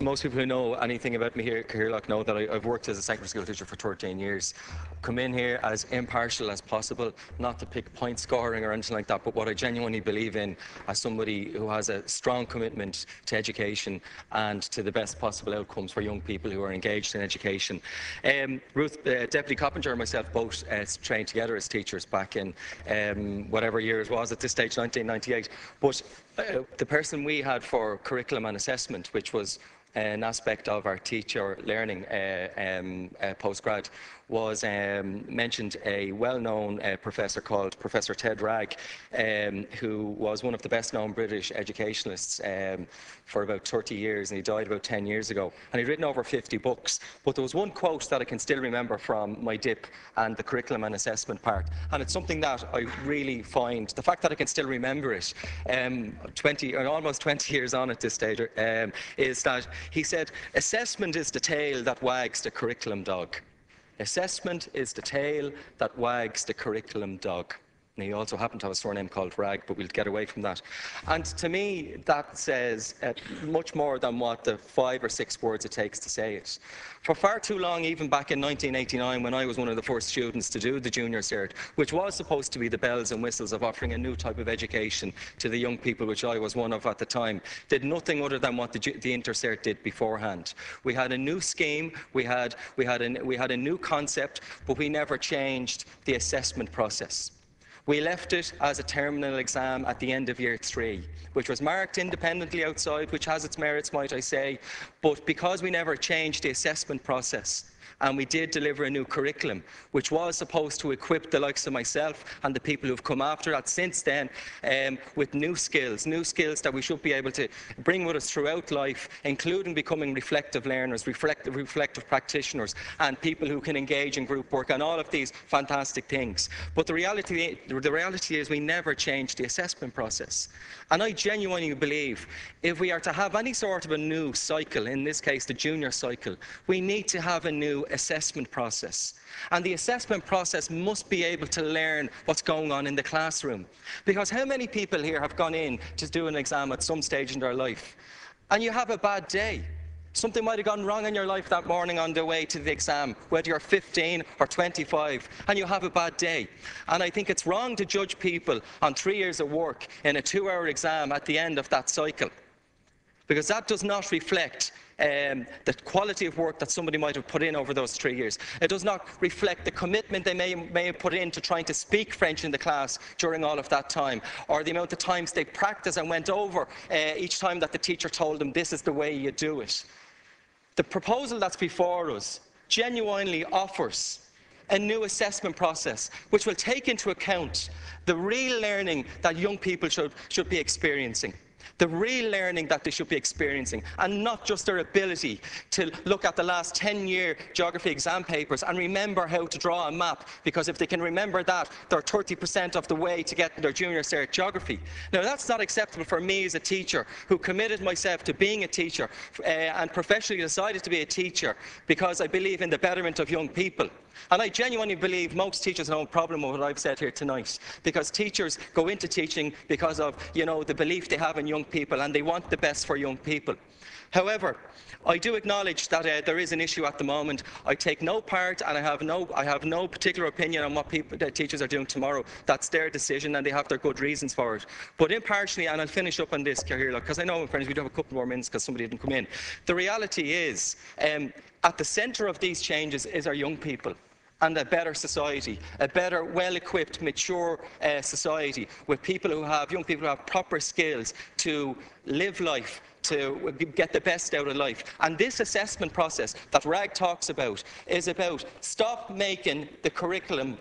Most people who know anything about me here at Caherlock know that I've worked as a secondary school teacher for 13 years. Come in here as impartial as possible, not to pick point scoring or anything like that, but what I genuinely believe in as somebody who has a strong commitment to education and to the best possible outcomes for young people who are engaged in education. Ruth, Deputy Coppinger and myself both trained together as teachers back in whatever year it was at this stage, 1998. But the person we had for curriculum and assessment, which was an aspect of our teacher learning postgrad, was mentioned a well-known professor called Professor Ted Wragg, who was one of the best-known British educationalists for about 30 years, and he died about 10 years ago. And he'd written over 50 books, but there was one quote that I can still remember from my dip and the curriculum and assessment part, and it's something that I really find, the fact that I can still remember it, 20 or almost 20 years on at this stage, is that he said, "Assessment is the tail that wags the curriculum dog." Assessment is the tail that wags the curriculum dog. And he also happened to have a surname called Rag, but we'll get away from that. And to me, that says much more than what the 5 or 6 words it takes to say it. For far too long, even back in 1989, when I was one of the first students to do the Junior Cert, which was supposed to be the bells and whistles of offering a new type of education to the young people, which I was one of at the time, did nothing other than what the Inter-Cert did beforehand. We had a new scheme, we had a new concept, but we never changed the assessment process. We left it as a terminal exam at the end of year 3, which was marked independently outside, which has its merits, might I say, but because we never changed the assessment process, and we did deliver a new curriculum, which was supposed to equip the likes of myself and the people who've come after that since then with new skills that we should be able to bring with us throughout life, including becoming reflective learners, reflective practitioners, and people who can engage in group work and all of these fantastic things. But the reality is we never changed the assessment process. And I genuinely believe if we are to have any sort of a new cycle, in this case the junior cycle, we need to have a new assessment process. And the assessment process must be able to learn what's going on in the classroom. Because how many people here have gone in to do an exam at some stage in their life, and you have a bad day? Something might have gone wrong in your life that morning on the way to the exam, whether you're 15 or 25, and you have a bad day. And I think it's wrong to judge people on 3 years of work in a 2-hour exam at the end of that cycle, because that does not reflect the quality of work that somebody might have put in over those 3 years. It does not reflect the commitment they may have put into trying to speak French in the class during all of that time, or the amount of times they practiced and went over each time that the teacher told them, this is the way you do it. The proposal that's before us genuinely offers a new assessment process which will take into account the real learning that young people should be experiencing. The real learning that they should be experiencing, and not just their ability to look at the last 10-year geography exam papers and remember how to draw a map, because if they can remember that, they're 30% of the way to get their junior cert geography. Now, that's not acceptable for me as a teacher who committed myself to being a teacher and professionally decided to be a teacher because I believe in the betterment of young people. And I genuinely believe most teachers have no problem with what I've said here tonight, because teachers go into teaching because of, the belief they have in young people, and they want the best for young people. However, I do acknowledge that there is an issue at the moment. I take no part, and I have no particular opinion on what the teachers are doing tomorrow. That's their decision, and they have their good reasons for it. But impartially, and I'll finish up on this, Caherlock, because I know, in fairness, we do have a couple more minutes because somebody didn't come in. The reality is, at the centre of these changes is our young people, and a better society, a better, well-equipped, mature society with young people who have proper skills to live life, to get the best out of life. And this assessment process that Rag talks about is about stop making the curriculum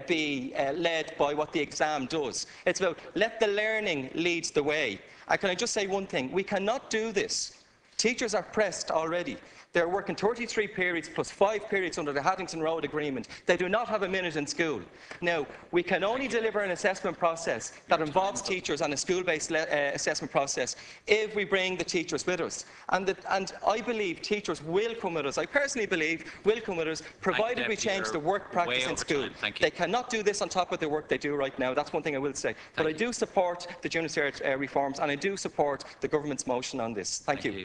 be led by what the exam does. It's about let the learning lead the way. And can I just say one thing? We cannot do this. Teachers are pressed already. They're working 33 periods plus 5 periods under the Haddington Road Agreement. They do not have a minute in school. Now, we can only deliver an assessment process that involves teachers and a school-based assessment process if we bring the teachers with us. And I believe teachers will come with us. I personally believe will come with us, provided we change the work practice in school. They cannot do this on top of the work they do right now. That's one thing I will say. But I do support the Junior Cert reforms, and I do support the government's motion on this. Thank you.